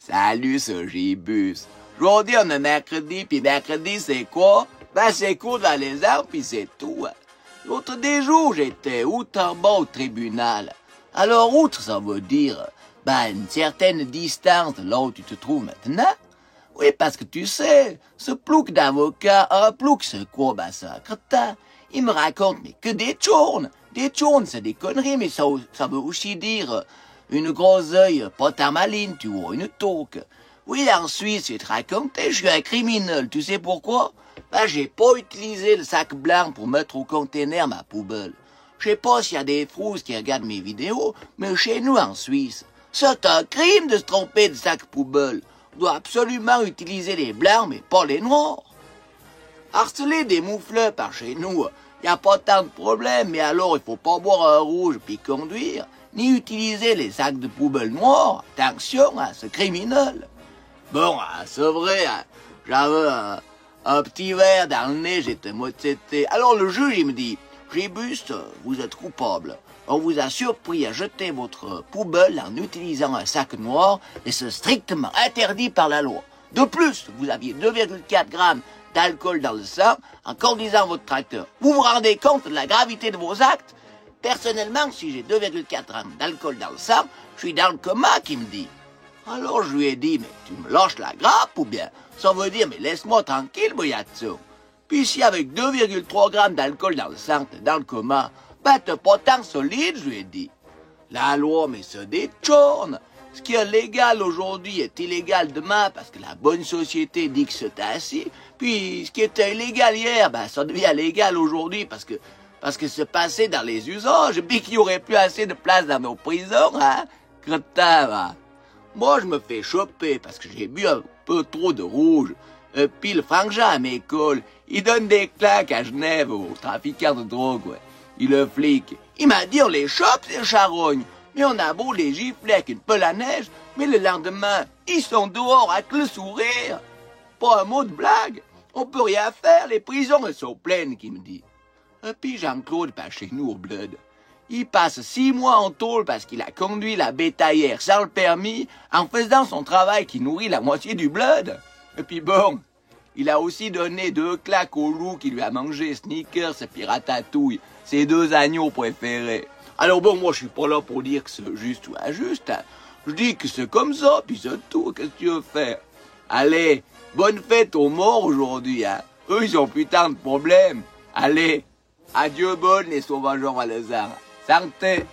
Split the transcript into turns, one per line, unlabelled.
Salut, ce Gibus. Aujourd'hui, on est mercredi, puis mercredi, c'est quoi? Ben, c'est cours dans les arbres, puis c'est tout. L'autre des jours, j'étais outre-bas au tribunal. Alors, outre, ça veut dire, une certaine distance de là où tu te trouves maintenant. Oui, parce que tu sais, ce plouc d'avocat, un plouc, c'est quoi? C'est un cretin. Il me raconte, mais que des tchournes. Des tchournes, c'est des conneries, mais ça veut aussi dire une grosse œil, pas ta maline, tu vois, une tauque. Oui, en Suisse, je vais te raconter, je suis un criminel. Tu sais pourquoi? J'ai pas utilisé le sac blanc pour mettre au conteneur ma poubelle. Je sais pas s'il y a des frousses qui regardent mes vidéos, mais chez nous, en Suisse, c'est un crime de se tromper de sac poubelle. On doit absolument utiliser les blancs, mais pas les noirs. Harceler des moufleurs par chez nous, y a pas tant de problème, mais alors il faut pas boire un rouge puis conduire, ni utiliser les sacs de poubelle noirs. Attention, c'est criminel. Bon, c'est vrai, j'avais un petit verre dans le nez, j'étais moitié. Alors le juge, il me dit, Gibus, vous êtes coupable. On vous a surpris à jeter votre poubelle en utilisant un sac noir et c'est strictement interdit par la loi. De plus, vous aviez 2,4 grammes d'alcool dans le sang en conduisant votre tracteur. Vous vous rendez compte de la gravité de vos actes? Personnellement, si j'ai 2,4 grammes d'alcool dans le sang, je suis dans le coma, qui me dit. Alors je lui ai dit, mais tu me lâches la grappe ou bien? Ça veut dire, mais laisse-moi tranquille, boyatso. Puis si avec 2,3 grammes d'alcool dans le sang, t'es dans le coma, t'es pas tant solide, je lui ai dit. La loi, mais c'est des tchournes. Ce qui est légal aujourd'hui est illégal demain parce que la bonne société dit que c'est ainsi. Puis ce qui était illégal hier, ça devient légal aujourd'hui parce que c'est passé dans les usages. Puis qu'il y aurait plus assez de place dans nos prisons, Cretin, Moi, je me fais choper parce que j'ai bu un peu trop de rouge. Puis le frangin à mes écoles, il donne des claques à Genève aux trafiquants de drogue, ouais. Il le flic. Il m'a dit, on les chope, ces charognes. Mais on a beau les gifler avec une pelle à neige, mais le lendemain, ils sont dehors avec le sourire. Pas un mot de blague. On peut rien faire, les prisons, elles sont pleines, qui me dit. Et puis Jean-Claude, chez nous au bled. Il passe 6 mois en tôle parce qu'il a conduit la bétaillère sans le permis en faisant son travail qui nourrit la moitié du bled. Et puis bon, il a aussi donné 2 claques au loup qui lui a mangé Snickers et puis Ratatouille, ses 2 agneaux préférés. Alors bon, moi je suis pas là pour dire que c'est juste ou injuste. Je dis que c'est comme ça, puis c'est tout. Qu'est-ce que tu veux faire? Allez, bonne fête aux morts aujourd'hui. Eux, ils ont putain de problèmes. Allez, adieu bonne les sauvageons à Lausanne. Santé.